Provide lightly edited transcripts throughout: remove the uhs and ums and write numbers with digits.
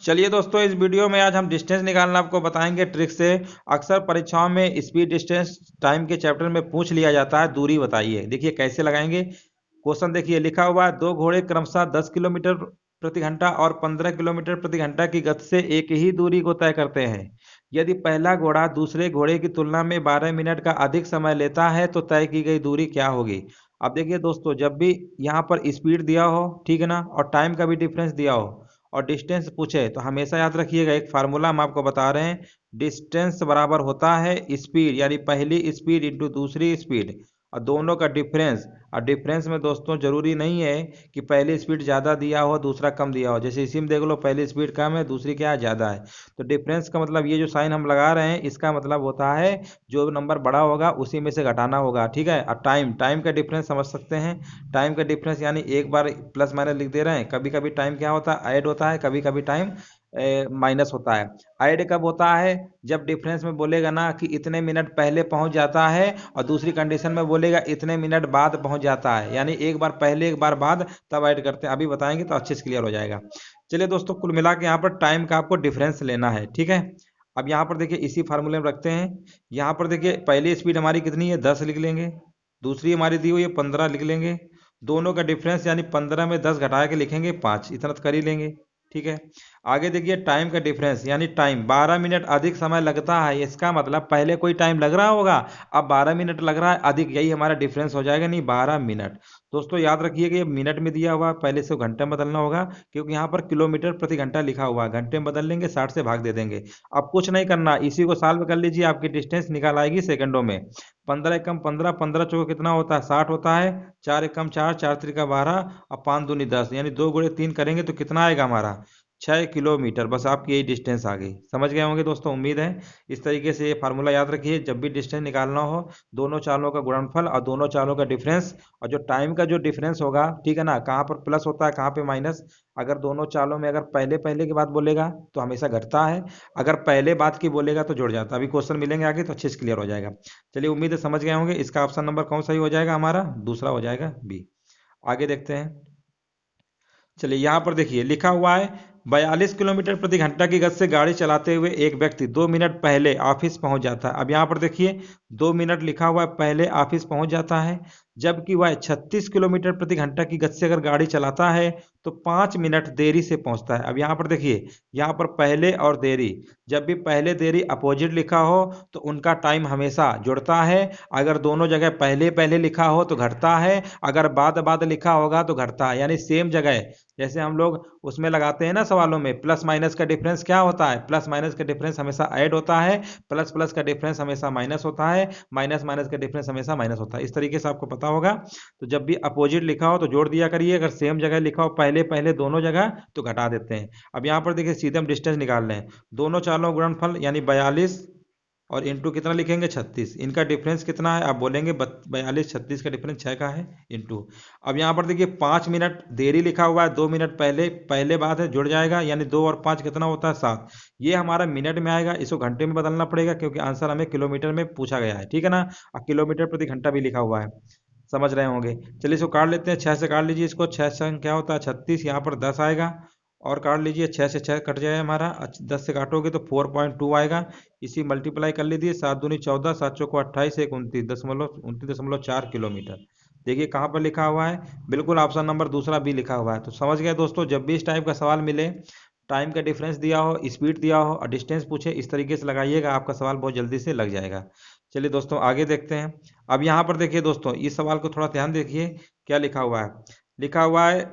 चलिए दोस्तों, इस वीडियो में आज हम डिस्टेंस निकालना आपको बताएंगे ट्रिक से। अक्सर परीक्षाओं में स्पीड डिस्टेंस टाइम के चैप्टर में पूछ लिया जाता है, दूरी बताइए। देखिए कैसे लगाएंगे। क्वेश्चन देखिए, लिखा हुआ है दो घोड़े क्रमशः 10 किलोमीटर प्रति घंटा और 15 किलोमीटर प्रति घंटा की गति से एक ही दूरी को तय करते हैं। यदि पहला घोड़ा दूसरे घोड़े की तुलना में 12 मिनट का अधिक समय लेता है तो तय की गई दूरी क्या होगी। अब देखिए दोस्तों, जब भी यहाँ पर स्पीड दिया हो, ठीक है ना, और टाइम का भी डिफरेंस दिया हो और डिस्टेंस पूछे तो हमेशा याद रखिएगा, एक फार्मूला हम आपको बता रहे हैं। डिस्टेंस बराबर होता है स्पीड, यानी पहली स्पीड इंटू दूसरी स्पीड और दोनों का डिफरेंस। और डिफरेंस में दोस्तों जरूरी नहीं है कि पहली स्पीड ज़्यादा दिया हो दूसरा कम दिया हो। जैसे इसी में देख लो, पहली स्पीड कम है दूसरी क्या है, ज़्यादा है। तो डिफरेंस का मतलब ये जो साइन हम लगा रहे हैं इसका मतलब होता है जो नंबर बड़ा होगा उसी में से घटाना होगा, ठीक है। और टाइम टाइम का डिफरेंस समझ सकते हैं। टाइम का डिफरेंस यानी एक बार प्लस माइनस लिख दे रहे हैं। कभी कभी टाइम क्या होता है, ऐड होता है, कभी कभी टाइम माइनस होता है। ऐड कब होता है, जब डिफरेंस में बोलेगा ना कि इतने मिनट पहले पहुंच जाता है और दूसरी कंडीशन में बोलेगा इतने मिनट बाद पहुंच जाता है, यानी एक बार पहले एक बार बाद, तब ऐड करते हैं। अभी बताएंगे तो अच्छे से क्लियर हो जाएगा। चलिए दोस्तों, कुल मिला के यहाँ पर टाइम का आपको डिफरेंस लेना है, ठीक है। अब यहाँ पर देखिए इसी फार्मूले में रखते हैं। यहाँ पर देखिए पहली स्पीड हमारी कितनी है, 10 लिख लेंगे। दूसरी हमारी दी हुई है 15 लिख लेंगे। दोनों का डिफरेंस यानी 15 में 10 घटा के लिखेंगे 5, इतना तो कर ही लेंगे, ठीक है। आगे देखिए टाइम का डिफरेंस यानी टाइम 12 मिनट अधिक समय लगता है, इसका मतलब पहले कोई टाइम लग रहा होगा, अब 12 मिनट लग रहा है अधिक, यही हमारा डिफरेंस हो जाएगा, नहीं 12 मिनट। दोस्तों याद रखिए कि ये मिनट में दिया हुआ, पहले से घंटे में बदलना होगा क्योंकि यहाँ पर किलोमीटर प्रति घंटा लिखा हुआ है। घंटे में बदल लेंगे, 60 से भाग दे देंगे। अब कुछ नहीं करना, इसी को सॉल्व कर लीजिए, आपकी डिस्टेंस निकाल आएगी सेकंडों में। 15 एकम 15, 15 चौको कितना होता है, 60 होता है। 4 एकम 4, 4 त्रिका 12 और 5 दूनी 10, यानी 2 गुणे 3 करेंगे तो कितना आएगा हमारा, 6 किलोमीटर। बस आपकी यही डिस्टेंस आ गई, समझ गए होंगे दोस्तों, उम्मीद है। इस तरीके से ये फार्मूला याद रखिए, जब भी डिस्टेंस निकालना हो, दोनों चालों का गुणनफल और दोनों चालों का डिफरेंस, और जो टाइम का जो डिफरेंस होगा, ठीक है ना, कहाँ पर प्लस होता है कहाँ पे माइनस। अगर दोनों चालों में अगर पहले पहले की बात बोलेगा तो हमेशा घटता है, अगर पहले बात की बोलेगा तो जुड़ जाता है। अभी क्वेश्चन मिलेंगे आगे तो अच्छे से क्लियर हो जाएगा। चलिए उम्मीद है समझ गए होंगे। इसका ऑप्शन नंबर कौन सा ही हो जाएगा हमारा, दूसरा हो जाएगा, बी। आगे देखते हैं। चलिए यहाँ पर देखिए लिखा हुआ है 42 किलोमीटर प्रति घंटा की गति से गाड़ी चलाते हुए एक व्यक्ति 2 मिनट पहले ऑफिस पहुंच जाता है। अब यहाँ पर देखिए 2 मिनट लिखा हुआ है, पहले ऑफिस पहुंच जाता है। जबकि वह 36 किलोमीटर प्रति घंटा की गति से अगर गाड़ी चलाता है तो 5 मिनट देरी से पहुंचता है। अब यहाँ पर देखिए, यहाँ पर पहले और देरी, जब भी पहले देरी अपोजिट लिखा हो तो उनका टाइम हमेशा जुड़ता है। अगर दोनों जगह पहले पहले लिखा हो तो घटता है, अगर बाद बाद लिखा होगा तो घटता है, यानी सेम जगह। जैसे हम लोग उसमें लगाते हैं ना सवालों में, प्लस माइनस का डिफरेंस क्या होता है, प्लस माइनस का डिफरेंस हमेशा ऐड होता है, प्लस प्लस का डिफरेंस हमेशा माइनस होता है, माइनस माइनस का डिफरेंस हमेशा माइनस होता है। इस तरीके से आपको पता होगा। तो जब भी अपोजिट लिखा हो तो जोड़ दिया करिए, अगर सेम जगह लिखा हो पहले पहले दोनों जगह तो घटा देते हैं। अब यहाँ पर देखिए सीधे हम डिस्टेंस निकाल रहे हैं, दोनों चालों गुणनफल यानी 42 और इंटू कितना लिखेंगे 36, इनका डिफरेंस कितना है, आप बोलेंगे 42 36 का डिफरेंस 6 का है, इंटू। अब यहाँ पर देखिए 5 मिनट देरी लिखा हुआ है, 2 मिनट पहले पहले बात है, जुड़ जाएगा, यानी 2 और 5 कितना होता है 7। ये हमारा मिनट में आएगा, इसको घंटे में बदलना पड़ेगा क्योंकि आंसर हमें किलोमीटर में पूछा गया है, ठीक है ना। और किलोमीटर प्रति घंटा भी लिखा हुआ है, समझ रहे होंगे। चलिए इसको काट लेते हैं, 6 से काट लीजिए इसको, 6 से क्या होता है 36, यहाँ पर 10 आएगा। और काट लीजिए, 6 से 6 कट जाए हमारा, 10 से काटोगे तो 4.2 आएगा। इसी मल्टीप्लाई कर लीजिए, 7 दूनी 14, 7 चौको 28, 1 29.4 किलोमीटर। देखिए कहाँ पर लिखा हुआ है, बिल्कुल ऑप्शन नंबर दूसरा बी लिखा हुआ है। तो समझ गए दोस्तों, जब भी इस टाइप का सवाल मिले, टाइम का डिफरेंस दिया हो, स्पीड दिया हो और डिस्टेंस पूछे, इस तरीके से लगाइएगा, आपका सवाल बहुत जल्दी से लग जाएगा। चलिए दोस्तों आगे देखते हैं। अब यहाँ पर देखिए दोस्तों, इस सवाल को थोड़ा ध्यान देखिए, क्या लिखा हुआ है। लिखा हुआ है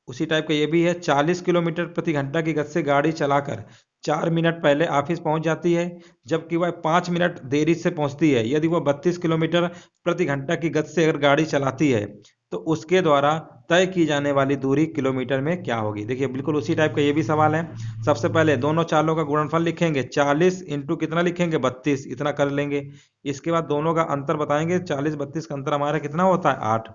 उसी टाइप का ये भी है, 40 किलोमीटर प्रति घंटा की गति से गाड़ी चलाकर 4 मिनट पहले ऑफिस पहुंच जाती है, जबकि वह 5 मिनट देरी से पहुंचती है। यदि वह 32 किलोमीटर प्रति घंटा की गति से अगर गाड़ी चलाती है तो उसके द्वारा तय की जाने वाली दूरी किलोमीटर में क्या होगी। देखिए बिल्कुल उसी टाइप का ये भी सवाल है। सबसे पहले दोनों चालों का गुणनफल लिखेंगे, 40 इंटू कितना लिखेंगे 32, इतना कर लेंगे। इसके बाद दोनों का अंतर बताएंगे, 40 32 का अंतर हमारा कितना होता है 8।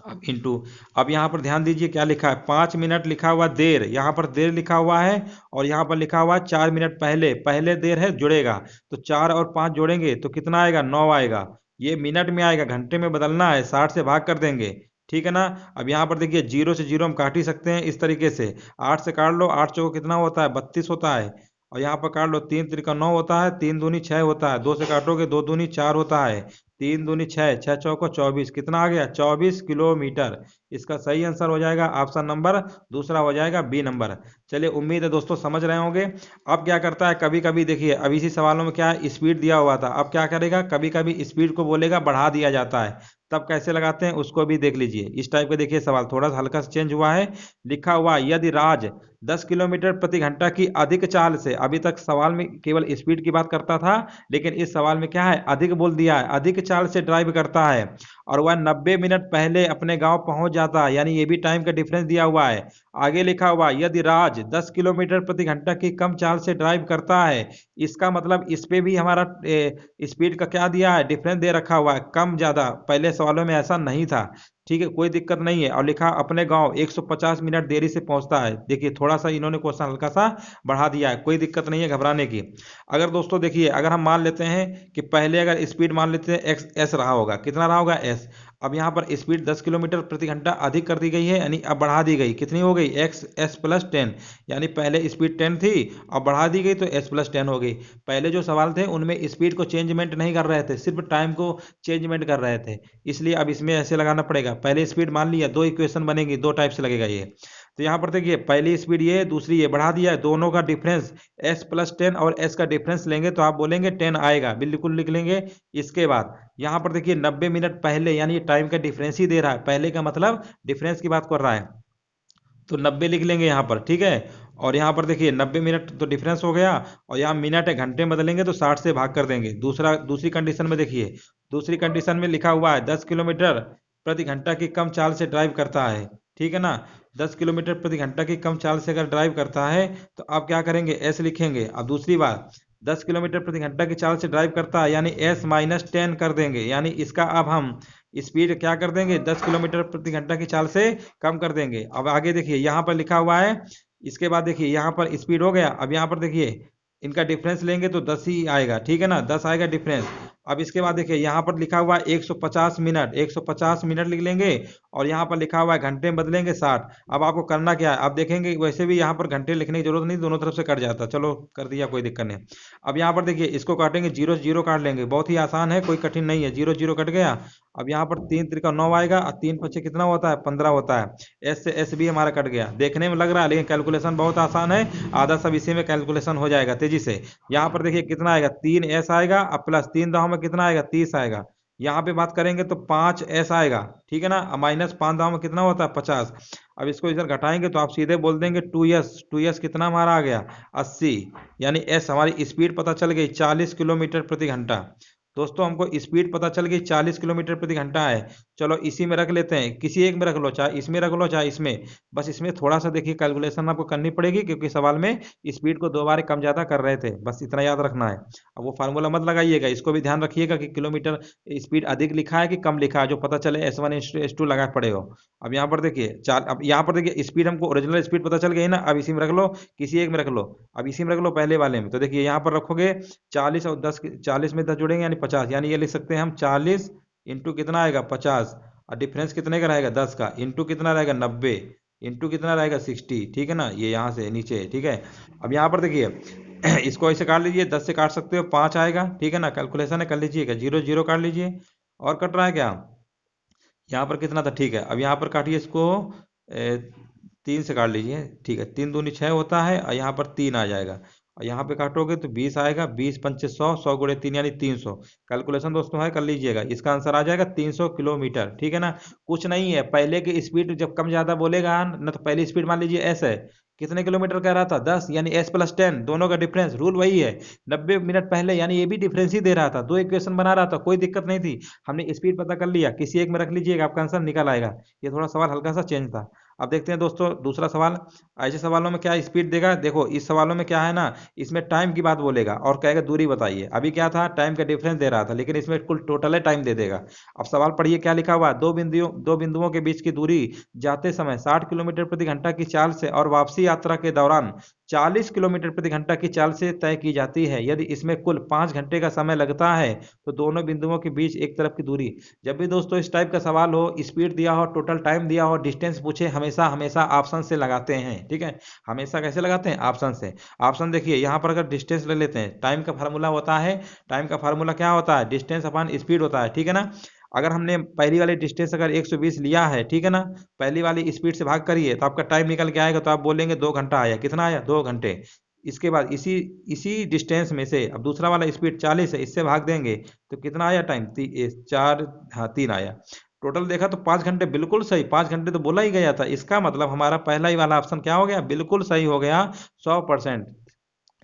अब इंटू, अब यहाँ पर ध्यान दीजिए क्या लिखा है, 5 मिनट लिखा हुआ देर, यहाँ पर देर लिखा हुआ है और यहाँ पर लिखा हुआ है 4 मिनट पहले, पहले देर है जुड़ेगा, तो 4 और 5 जोड़ेंगे तो कितना आएगा 9 आएगा। ये मिनट में आएगा, घंटे में बदलना है, 60 से भाग कर देंगे ठीक है ना। अब यहाँ पर देखिए 0 से 0 हम काट ही सकते हैं इस तरीके से। 8 से काट लो, 8 चौको कितना होता है 32 होता है। और यहाँ पर काट लो, 3 त्रिका 9 होता है, 3 दूनी 6 होता है, 2 से काटोगे 2 दूनी 4 होता है, 3 दूनी 6, 6 चौको 24, कितना आ गया 24 किलोमीटर। इसका सही आंसर हो जाएगा ऑप्शन नंबर दूसरा, हो जाएगा बी नंबर। चलिए, उम्मीद है दोस्तों समझ रहे होंगे। अब क्या करता है, कभी कभी देखिए अब इसी सवालों में क्या है, स्पीड दिया हुआ था, अब क्या करेगा, कभी कभी स्पीड को बोलेगा बढ़ा दिया जाता है, तब कैसे लगाते हैं उसको भी देख लीजिए। इस टाइप का देखिए सवाल थोड़ा सा हल्का सा चेंज हुआ है। लिखा हुआ, यदि राज 10 किलोमीटर प्रति घंटा की अधिक चाल से, अभी तक सवाल में केवल स्पीड की बात करता था, लेकिन इस सवाल में क्या है, अधिक बोल दिया है, अधिक चाल से ड्राइव करता है और वह 90 मिनट पहले अपने गांव पहुंच जाता है, यानी ये भी टाइम का डिफरेंस दिया हुआ है। आगे लिखा हुआ, यदि राज 10 किलोमीटर प्रति घंटा की कम चाल से ड्राइव करता है, इसका मतलब इस पे भी हमारा स्पीड का क्या दिया है, डिफरेंस दे रखा हुआ है, कम ज्यादा। पहले सवालों में ऐसा नहीं था, ठीक है, कोई दिक्कत नहीं है। और लिखा, अपने गांव 150 मिनट देरी से पहुंचता है। देखिए थोड़ा सा इन्होंने क्वेश्चन हल्का सा बढ़ा दिया है, कोई दिक्कत नहीं है घबराने की। अगर दोस्तों देखिए, अगर हम मान लेते हैं कि पहले अगर स्पीड मान लेते हैं एक्स एस रहा होगा, कितना रहा होगा एस, अब यहाँ पर स्पीड 10 किलोमीटर प्रति घंटा अधिक कर दी गई है, यानी अब बढ़ा दी गई, कितनी हो गई एक्स एस प्लस 10, यानी पहले स्पीड 10 थी, अब बढ़ा दी गई तो एस प्लस 10 हो गई। पहले जो सवाल थे उनमें स्पीड को चेंजमेंट नहीं कर रहे थे, सिर्फ टाइम को चेंजमेंट कर रहे थे, इसलिए अब इसमें ऐसे लगाना पड़ेगा। पहले स्पीड मान लिया, दो इक्वेशन बनेगी, दो टाइप से लगेगा ये। तो यहाँ पर देखिए, पहली स्पीड ये, दूसरी ये, बढ़ा दिया, दोनों का डिफरेंस एस प्लस 10 और एस का डिफरेंस लेंगे तो आप बोलेंगे 10 आएगा, बिल्कुल लिख लेंगे। इसके बाद यहाँ पर देखिए 90 मिनट पहले, यानी टाइम का डिफरेंस ही दे रहा है, पहले का मतलब डिफरेंस की बात कर रहा है, तो 90 लिख लेंगे यहाँ पर, ठीक है। और यहाँ पर देखिए 90 मिनट तो डिफरेंस हो गया, और यहाँ मिनट है, घंटे में बदलेंगे तो 60 से भाग कर देंगे। दूसरी कंडीशन में देखिए, दूसरी कंडीशन में लिखा हुआ है 10 किलोमीटर प्रति घंटा की कम चाल से ड्राइव करता है, ठीक है ना। 10 किलोमीटर प्रति घंटा की कम चाल से अगर ड्राइव करता है तो आप क्या करेंगे, एस लिखेंगे। अब दूसरी बात, 10 किलोमीटर प्रति घंटा की चाल से ड्राइव करता है, यानी एस माइनस 10 कर देंगे, यानी इसका अब हम स्पीड क्या कर देंगे, 10 किलोमीटर प्रति घंटा की चाल से कम कर देंगे। अब आगे देखिए यहाँ पर लिखा हुआ है, इसके बाद देखिए यहाँ पर स्पीड हो गया, अब यहाँ पर देखिए इनका डिफरेंस लेंगे तो 10 ही आएगा, ठीक है ना, 10 आएगा डिफरेंस। अब इसके बाद देखिए यहाँ पर लिखा हुआ है 150 मिनट, 150 मिनट लिख लेंगे, और यहाँ पर लिखा हुआ है घंटे में बदलेंगे 60। अब आपको करना क्या है, आप देखेंगे वैसे भी यहाँ पर घंटे लिखने की जरूरत नहीं, दोनों तरफ से कट जाता, चलो कर दिया, कोई दिक्कत नहीं। अब यहाँ पर देखिए इसको काटेंगे, 0 से 0 काट लेंगे, बहुत ही आसान है, कोई कठिन नहीं है, 0 0 कट गया। अब यहाँ पर 3 त्रिका 9 आएगा, और 3 पच्चे कितना होता है 15 होता है, एस से एस भी हमारा कट गया। देखने में लग रहा है लेकिन कैलकुलेशन बहुत आसान है, आधा सब इसी में कैलकुलेशन हो जाएगा तेजी से। यहाँ पर देखिए कितना आएगा, 3 एस आएगा, अब प्लस 3 दाव में कितना आएगा 30 आएगा। यहाँ पे बात करेंगे तो 5 एस आएगा, ठीक है ना, माइनस 5 दाव में कितना होता है 50। अब इसको इधर घटाएंगे तो आप सीधे बोल देंगे 2s, 2s कितना हमारा आ गया 80, यानी एस हमारी स्पीड पता चल गई 40 किलोमीटर प्रति घंटा। दोस्तों हमको स्पीड पता चल गई 40 किलोमीटर प्रति घंटा है। चलो इसी में रख लेते हैं, किसी एक में रख लो, चाहे इसमें रख लो चाहे इसमें, बस इसमें थोड़ा सा देखिए कैलकुलेशन आपको करनी पड़ेगी, क्योंकि सवाल में स्पीड को दो बार कम ज्यादा कर रहे थे, बस इतना याद रखना है। अब वो फार्मूला मत लगाइएगा, इसको भी ध्यान रखिएगा कि किलोमीटर स्पीड अधिक लिखा है कि कम लिखा है, जो पता चले S1 S2 लगा पड़े हो। अब यहाँ पर देखिए अब यहाँ पर देखिए स्पीड हमको ओरिजिनल स्पीड पता चल गई ना, अब इसी में रख लो, किसी एक में रख लो, अब इसी में रख लो पहले वाले में। तो देखिए यहाँ पर रखोगे 40 और 10, 40 में 10 जुड़ेंगे यानी 50, यानी ये लिख सकते हैं हम 40 इंटू कितना आएगा 50, और डिफरेंस कितने का रहेगा 10 का, इंटू कितना रहेगा 90, इंटू कितना रहेगा 60, ठीक है ना, ये यहाँ से नीचे, ठीक है। अब यहाँ पर देखिए इसको ऐसे काट लीजिए, 10 से काट सकते हो 5 आएगा, ठीक है ना, कैलकुलेशन है कर लीजिएगा, 0 0 काट लीजिए। और कट रहा है क्या, यहाँ पर कितना था, ठीक है। अब यहाँ पर काटिए इसको, 3 से काट लीजिए, ठीक है, 3 दूनी 6 होता है, और यहाँ पर 3 आ जाएगा, और यहाँ पे काटोगे तो 20 आएगा, 20 पंचे 100, 100 गुणे 3 यानी 300। कैलकुलेशन दोस्तों है कर लीजिएगा, इसका आंसर आ जाएगा 300 किलोमीटर, ठीक है ना। कुछ नहीं है, पहले की स्पीड जब कम ज्यादा बोलेगा ना, तो पहली स्पीड मान लीजिए एस है, कितने किलोमीटर कह रहा था 10, यानी एस प्लस 10, दोनों का डिफरेंस, रूल वही है, 90 मिनट पहले, यानी ये भी डिफरेंस ही दे रहा था, दो इक्वेशन बना रहा था, कोई दिक्कत नहीं थी। हमने स्पीड पता कर लिया, किसी एक में रख लीजिएगा, आपका आंसर निकल आएगा। ये थोड़ा सवाल हल्का सा चेंज था। अब देखते हैं दोस्तों दूसरा सवाल। ऐसे सवालों में क्या स्पीड देगा, देखो इस सवालों में क्या है ना, इसमें टाइम की बात बोलेगा और कहेगा दूरी बताइए। अभी क्या था, टाइम का डिफरेंस दे रहा था, लेकिन इसमें कुल टोटल है टाइम दे देगा। अब सवाल पढ़िए क्या लिखा हुआ है, दो बिंदुओं के बीच की दूरी जाते समय 60 किलोमीटर प्रति घंटा की चाल से और वापसी यात्रा के दौरान 40 किलोमीटर प्रति घंटा की चाल से तय की जाती है। यदि इसमें कुल 5 घंटे का समय लगता है तो दोनों बिंदुओं के बीच एक तरफ की दूरी। जब भी दोस्तों इस टाइप का सवाल हो, स्पीड दिया हो, टोटल टाइम दिया हो, डिस्टेंस पूछे, हमेशा हमेशा ऑप्शन से लगाते हैं। ठीक है, हमेशा कैसे लगाते हैं? ऑप्शन से। ऑप्शन देखिए यहाँ पर अगर डिस्टेंस ले लेते हैं, टाइम का फार्मूला होता है, टाइम का फार्मूला क्या होता है? डिस्टेंस अपॉन स्पीड होता है। ठीक है ना। अगर हमने पहली वाली डिस्टेंस अगर 120 लिया है, ठीक है ना, पहली वाली स्पीड से भाग करिए तो आपका टाइम निकल के आएगा, तो आप बोलेंगे 2 घंटा आया। कितना आया? 2 घंटे। इसके बाद इसी इसी डिस्टेंस में से अब दूसरा वाला स्पीड 40 है, इससे भाग देंगे तो कितना आया टाइम? 4, हाँ 3 आया। टोटल देखा तो 5 घंटे, बिल्कुल सही। 5 घंटे तो बोला ही गया था, इसका मतलब हमारा पहला ही वाला ऑप्शन क्या हो गया? बिल्कुल सही हो गया, 100%।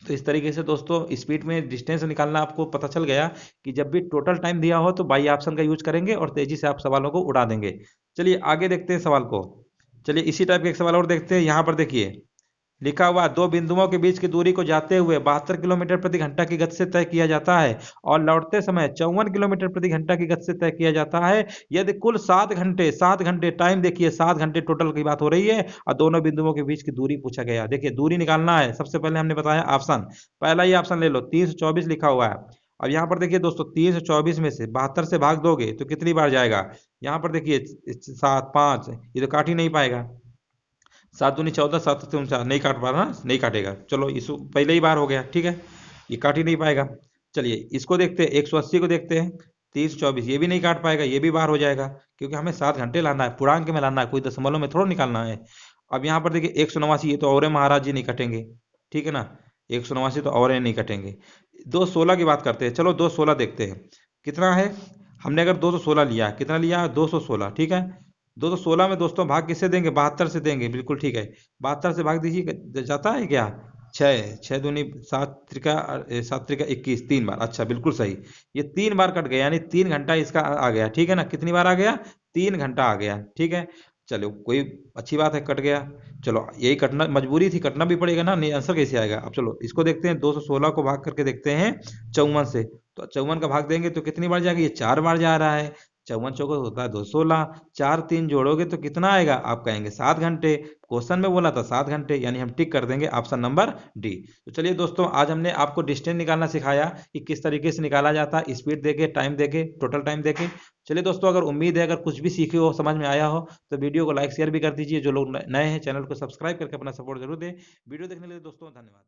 तो इस तरीके से दोस्तों स्पीड में डिस्टेंस निकालना आपको पता चल गया कि जब भी टोटल टाइम दिया हो तो बाई ऑप्शन का यूज करेंगे और तेजी से आप सवालों को उड़ा देंगे। चलिए आगे देखते हैं सवाल को। चलिए इसी टाइप के एक सवाल और देखते हैं। यहाँ पर देखिए लिखा हुआ, दो बिंदुओं के बीच की दूरी को जाते हुए 72 किलोमीटर प्रति घंटा की गति से तय किया जाता है और लौटते समय 54 किलोमीटर प्रति घंटा की गति से तय किया जाता है। यदि कुल 7 घंटे टाइम देखिए, 7 घंटे टोटल की बात हो रही है और दोनों बिंदुओं के बीच की दूरी पूछा गया। देखिए दूरी निकालना है, सबसे पहले हमने बताया ऑप्शन, पहला ही ऑप्शन ले लो, 324 लिखा हुआ है। अब यहाँ पर देखिए दोस्तों 324 में से 72 से भाग दोगे तो कितनी बार जाएगा? यहाँ पर देखिए 7, 5, ये तो काट ही नहीं पाएगा। 7 दूनी 14, 7 से 49 नहीं काट पा रहा, नहीं काटेगा। चलो इस पहले ही बार हो गया, ठीक है, ये काट ही नहीं पाएगा। चलिए इसको देखते हैं, 180 को देखते हैं। 30, 24 ये भी नहीं काट पाएगा, ये भी बार हो जाएगा, क्योंकि हमें 7 घंटे लाना है, पूर्णांक में लाना है, कोई दशमलव में थोड़ा निकालना है। अब यहाँ पर देखिए 189, ये तो और महाराज जी नहीं कटेंगे, ठीक है ना, 189 तो और नहीं कटेंगे। 216 की बात करते हैं, चलो 216 देखते हैं कितना है। हमने अगर 216 लिया, कितना लिया? 216, ठीक है। 216 में दोस्तों भाग किससे देंगे? 72 से देंगे, बिल्कुल ठीक है। 72 से भाग दीजिए, जाता है क्या? 6, 6 दूनी 7, 7 त्रिका 21, 3 बार, अच्छा बिल्कुल सही। ये 3 बार कट गया, यानी 3 घंटा इसका आ गया, ठीक है ना। कितनी बार आ गया? 3 घंटा आ गया, ठीक है। चलो कोई अच्छी बात है, कट गया। चलो यही कटना मजबूरी थी, कटना भी पड़ेगा ना, नहीं आंसर कैसे आएगा? अब चलो इसको देखते हैं, 216 को भाग करके देखते हैं 54 से। तो 54 का भाग देंगे तो कितनी बार जाएगा? ये 4 बार जा रहा है। 54 चौको होता है 216, 4 3 जोड़ोगे तो कितना आएगा? आप कहेंगे 7 घंटे। क्वेश्चन में बोला था 7 घंटे, यानी हम टिक कर देंगे ऑप्शन नंबर डी। तो चलिए दोस्तों, आज हमने आपको डिस्टेंस निकालना सिखाया कि किस तरीके से निकाला जाता है, स्पीड देके, टाइम देके, टोटल टाइम देके। चलिए दोस्तों, अगर उम्मीद है अगर कुछ भी सीखे हो, समझ में आया हो, तो वीडियो को लाइक शेयर भी कर दीजिए। जो लोग नए हैं चैनल को सब्सक्राइब करके अपना सपोर्ट जरूर दें। वीडियो देखने के लिए दोस्तों धन्यवाद।